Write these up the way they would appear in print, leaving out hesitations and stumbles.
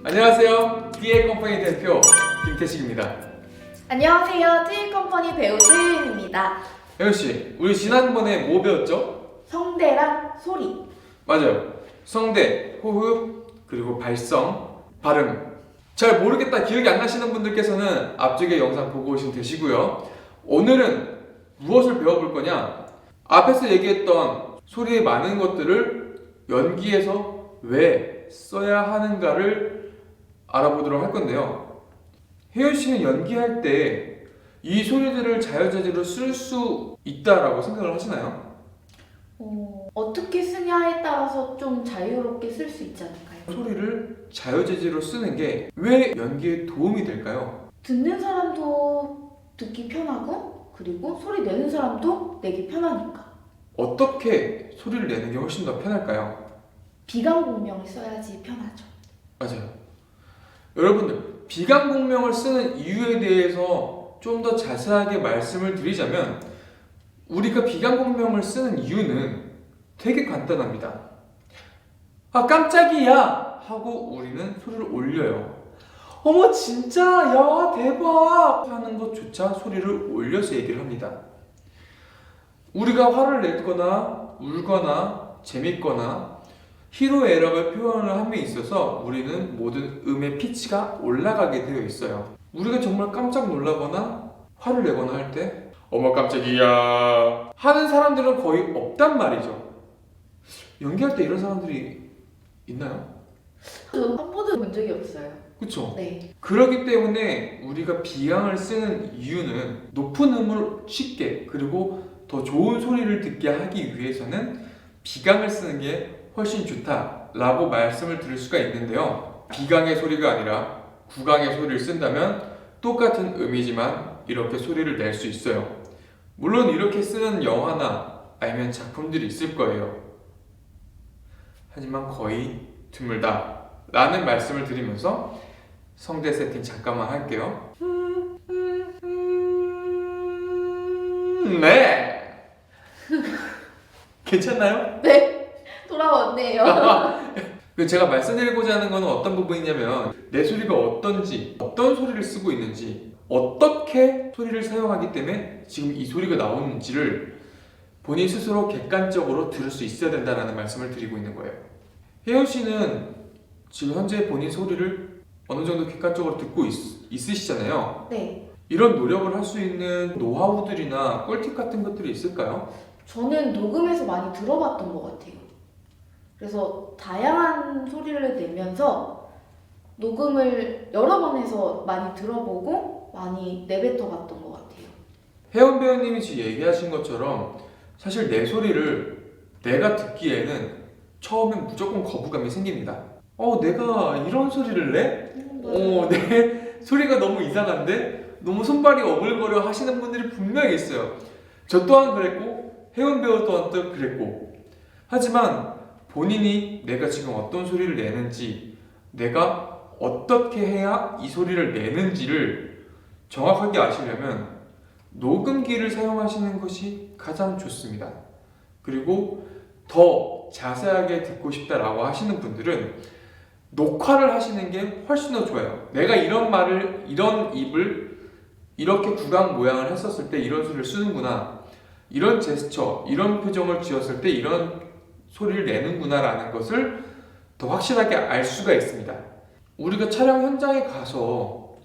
안녕하세요. 띠에컴퍼니 대표 김태식입니다. 안녕하세요. 띠컴퍼니 배우 최유인입니다. 혜연씨, 우리 지난번에 뭐 배웠죠? 성대랑 소리. 맞아요. 성대, 호흡, 그리고 발성, 발음. 잘 모르겠다, 기억이 안 나시는 분들께서는 앞쪽에 영상 보고 오시면 되시고요. 오늘은 무엇을 배워볼 거냐? 앞에서 얘기했던 소리의 많은 것들을 연기에서 왜 써야 하는가를 알아보도록 할 건데요. 혜연 씨는 연기할 때 이 소리들을 자유자재로 쓸 수 있다라고 생각을 하시나요? 어떻게 쓰냐에 따라서 좀 자유롭게 쓸 수 있지 않을까요? 소리를 자유자재로 쓰는 게 왜 연기에 도움이 될까요? 듣는 사람도 듣기 편하고, 그리고 소리 내는 사람도 내기 편하니까. 어떻게 소리를 내는 게 훨씬 더 편할까요? 비강공명을 써야지 편하죠. 맞아요. 여러분들, 비강공명을 쓰는 이유에 대해서 좀 더 자세하게 말씀을 드리자면, 우리가 비강공명을 쓰는 이유는 되게 간단합니다. 아, 깜짝이야! 하고 우리는 소리를 올려요. 어머, 진짜? 야, 대박! 하는 것조차 소리를 올려서 얘기를 합니다. 우리가 화를 내거나 울거나 재밌거나 희로애락을 표현을 함에 있어서 우리는 모든 음의 피치가 올라가게 되어 있어요. 우리가 정말 깜짝 놀라거나 화를 내거나 할 때 어머 깜짝이야 하는 사람들은 거의 없단 말이죠. 연기할 때 이런 사람들이 있나요? 저 한 번도 본 적이 없어요. 그쵸? 네. 그렇기 때문에 우리가 비강을 쓰는 이유는 높은 음을 쉽게 그리고 더 좋은 소리를 듣게 하기 위해서는 비강을 쓰는 게 훨씬 좋다라고 말씀을 드릴 수가 있는데요. 비강의 소리가 아니라 구강의 소리를 쓴다면 똑같은 음이지만 이렇게 소리를 낼 수 있어요. 물론 이렇게 쓰는 영화나 아니면 작품들이 있을 거예요. 하지만 거의 드물다 라는 말씀을 드리면서 성대 세팅 잠깐만 할게요. 네. 괜찮나요? 네. 돌아왔네요. 제가 말씀드리고자 하는 것은 어떤 부분이냐면 내 소리가 어떤지, 어떤 소리를 쓰고 있는지, 어떻게 소리를 사용하기 때문에 지금 이 소리가 나오는지를 본인 스스로 객관적으로 들을 수 있어야 된다는 말씀을 드리고 있는 거예요. 혜연 씨는 지금 현재 본인 소리를 어느 정도 객관적으로 듣고 있으시잖아요. 네. 이런 노력을 할 수 있는 노하우들이나 꿀팁 같은 것들이 있을까요? 저는 녹음해서 많이 들어봤던 것 같아요. 그래서 다양한 소리를 내면서 녹음을 여러 번 해서 많이 들어보고 많이 내뱉어 봤던 것 같아요. 혜원 배우님이 지금 얘기하신 것처럼 사실 내 소리를 내가 듣기에는 처음엔 무조건 거부감이 생깁니다. 내가 이런 소리를 내? 내 소리가 너무 이상한데? 너무 손발이 어글거려 하시는 분들이 분명히 있어요. 저 또한 그랬고 혜원 배우 또한 또 그랬고, 하지만 본인이 내가 지금 어떤 소리를 내는지, 내가 어떻게 해야 이 소리를 내는지를 정확하게 아시려면 녹음기를 사용하시는 것이 가장 좋습니다. 그리고 더 자세하게 듣고 싶다라고 하시는 분들은 녹화를 하시는 게 훨씬 더 좋아요. 내가 이런 말을, 이런 입을 이렇게 구강 모양을 했었을 때 이런 소리를 쓰는구나, 이런 제스처, 이런 표정을 지었을 때 이런 소리를 내는구나 라는 것을 더 확실하게 알 수가 있습니다. 우리가 촬영 현장에 가서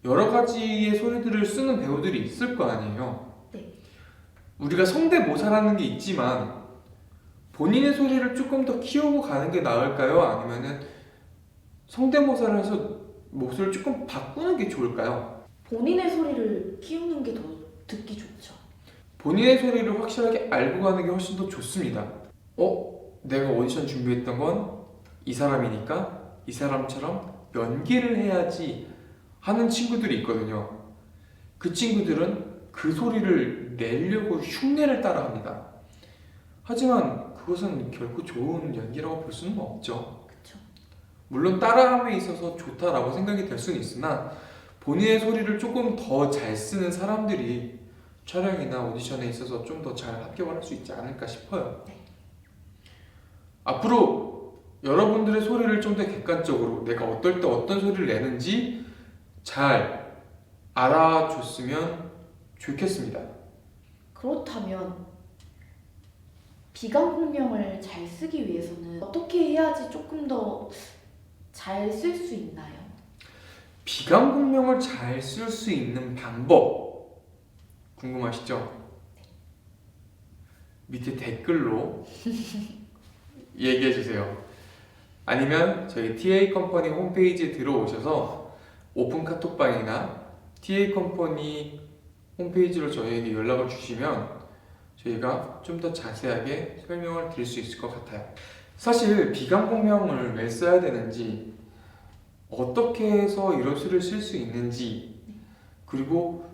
여러 가지의 소리들을 쓰는 배우들이 있을 거 아니에요. 네. 우리가 성대모사라는 게 있지만 본인의 소리를 조금 더 키우고 가는 게 나을까요? 아니면은 성대모사를 해서 목소리를 조금 바꾸는 게 좋을까요? 본인의 소리를 키우는 게 더 듣기 좋죠. 본인의 소리를 확실하게 알고 가는 게 훨씬 더 좋습니다. 내가 오디션 준비했던 건 이 사람이니까 이 사람처럼 연기를 해야지 하는 친구들이 있거든요. 그 친구들은 그 소리를 내려고 흉내를 따라 합니다. 하지만 그것은 결코 좋은 연기라고 볼 수는 없죠. 그렇죠. 물론 따라함에 있어서 좋다라고 생각이 될 수는 있으나 본인의 소리를 조금 더 잘 쓰는 사람들이 촬영이나 오디션에 있어서 좀 더 잘 합격을 할 수 있지 않을까 싶어요. 네. 앞으로 여러분들의 소리를 좀 더 객관적으로 내가 어떨 때 어떤 소리를 내는지 잘 알아줬으면 좋겠습니다. 그렇다면 비강공명을 잘 쓰기 위해서는 어떻게 해야지 조금 더 잘 쓸 수 있나요? 비강공명을 잘 쓸 수 있는 방법 궁금하시죠? 밑에 댓글로 얘기해 주세요. 아니면 저희 TA 컴퍼니 홈페이지에 들어오셔서 오픈 카톡방이나 TA 컴퍼니 홈페이지로 저희에게 연락을 주시면 저희가 좀 더 자세하게 설명을 드릴 수 있을 것 같아요. 사실 비강공명을 왜 써야 되는지, 어떻게 해서 이런 수를 쓸 수 있는지, 그리고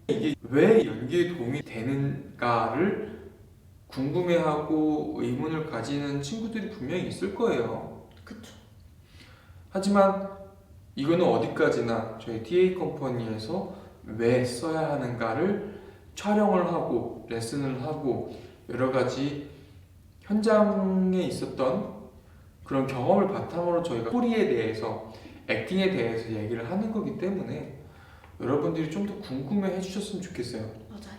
이게 왜 연기에 도움이 되는가를 궁금해하고 의문을 가지는 친구들이 분명히 있을 거예요. 그쵸. 하지만 이거는 어디까지나 저희 TA 컴퍼니에서 왜 써야 하는가를 촬영을 하고 레슨을 하고 여러 가지 현장에 있었던 그런 경험을 바탕으로 저희가 소리에 대해서, 액팅에 대해서 얘기를 하는 거기 때문에 여러분들이 좀 더 궁금해 해주셨으면 좋겠어요. 맞아요.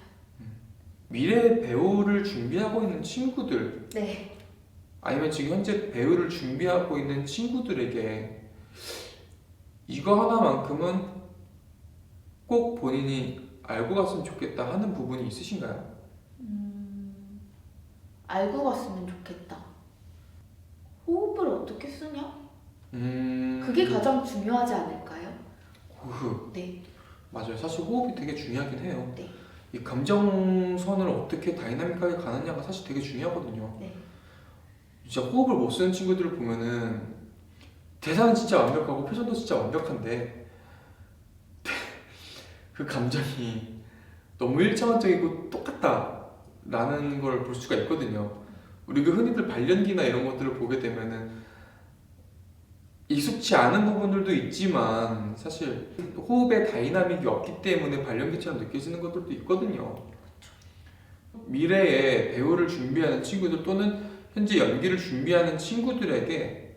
미래 배우를 준비하고 있는 친구들, 네. 아니면 지금 현재 배우를 준비하고 있는 친구들에게 이거 하나만큼은 꼭 본인이 알고 갔으면 좋겠다 하는 부분이 있으신가요? 알고 갔으면 좋겠다. 호흡을 어떻게 쓰냐? 그게 가장 중요하지 않을까요? 호흡. 네. 맞아요. 사실 호흡이 되게 중요하긴 해요. 네. 이 감정선을 어떻게 다이나믹하게 가느냐가 사실 되게 중요하거든요. 네. 진짜 호흡을 못 쓰는 친구들을 보면은 대사는 진짜 완벽하고 표정도 진짜 완벽한데 그 감정이 너무 일차원적이고 똑같다라는 걸 볼 수가 있거든요. 우리 그 흔히들 발연기나 이런 것들을 보게 되면은 익숙치 않은 부분들도 있지만 사실 호흡의 다이나믹이 없기 때문에 발연기처럼 느껴지는 것들도 있거든요. 미래에 배우를 준비하는 친구들 또는 현재 연기를 준비하는 친구들에게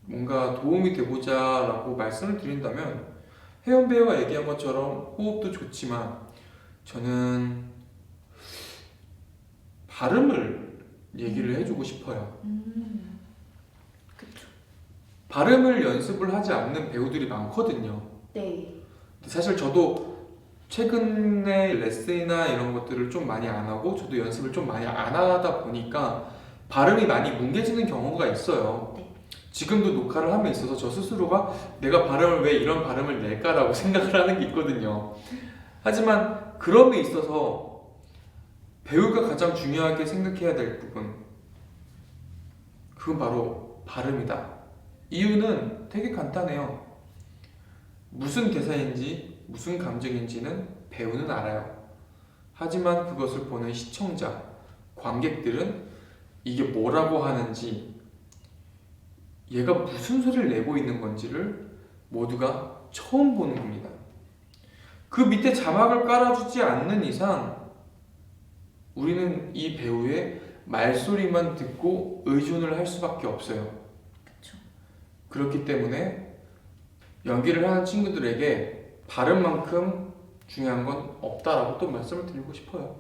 뭔가 도움이 되고자 라고 말씀을 드린다면, 혜연 배우가 얘기한 것처럼 호흡도 좋지만 저는 발음을 얘기를 해주고 싶어요. 그쵸. 발음을 연습을 하지 않는 배우들이 많거든요. 네. 사실 저도 최근에 레슨이나 이런 것들을 좀 많이 안 하고 저도 연습을 좀 많이 안 하다 보니까 발음이 많이 뭉개지는 경우가 있어요. 네. 지금도 녹화를 함에 있어서 저 스스로가 내가 발음을 왜 이런 발음을 낼까라고 생각을 하는 게 있거든요. 하지만 그럼에 있어서 배우가 가장 중요하게 생각해야 될 부분, 그건 바로 발음이다. 이유는 되게 간단해요. 무슨 대사인지 무슨 감정인지는 배우는 알아요. 하지만 그것을 보는 시청자, 관객들은 이게 뭐라고 하는지, 얘가 무슨 소리를 내고 있는 건지를 모두가 처음 보는 겁니다. 그 밑에 자막을 깔아주지 않는 이상 우리는 이 배우의 말소리만 듣고 의존을 할 수밖에 없어요. 그쵸. 그렇기 때문에 연기를 하는 친구들에게 발음만큼 중요한 건 없다라고 또 말씀을 드리고 싶어요.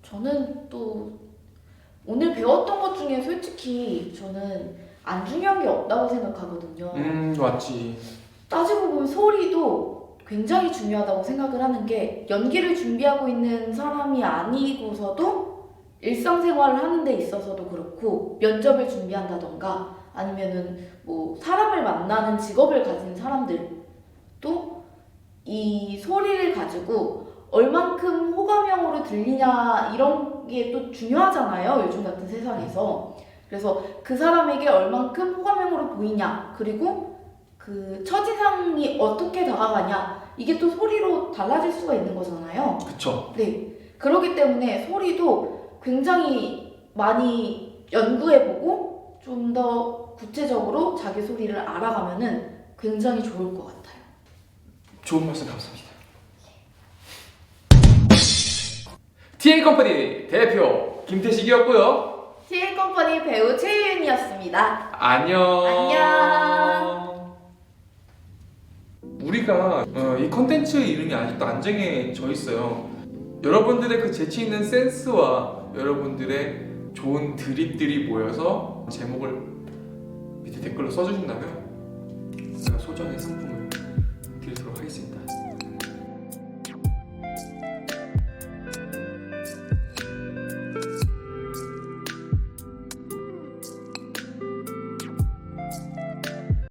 저는 또 오늘 배웠던 것 중에 솔직히 저는 안 중요한 게 없다고 생각하거든요. 맞지. 따지고 보면 소리도 굉장히 중요하다고 생각을 하는 게, 연기를 준비하고 있는 사람이 아니고서도 일상생활을 하는 데 있어서도 그렇고, 면접을 준비한다던가 아니면은 뭐 사람을 만나는 직업을 가진 사람들도 이 소리를 가지고 얼만큼 호감형으로 들리냐 이런 게 또 중요하잖아요, 요즘 같은 세상에서. 그래서 그 사람에게 얼만큼 호감형으로 보이냐, 그리고 그 첫인상이 어떻게 다가가냐, 이게 또 소리로 달라질 수가 있는 거잖아요. 그쵸. 네. 그렇기 때문에 소리도 굉장히 많이 연구해보고 좀 더 구체적으로 자기 소리를 알아가면은 굉장히 좋을 것 같아요. 좋은 말씀 감사합니다. TA 컴퍼니 대표 김태식이었고요. TV컴퍼니 배우 최유윤이었습니다. 안녕. 안녕. 우리가 이 컨텐츠 이름이 아직도 안 정해져 있어요. 여러분들의 그 재치 있는 센스와 여러분들의 좋은 드립들이 모여서 제목을 밑에 댓글로 써주신다면 제가 소정의 상품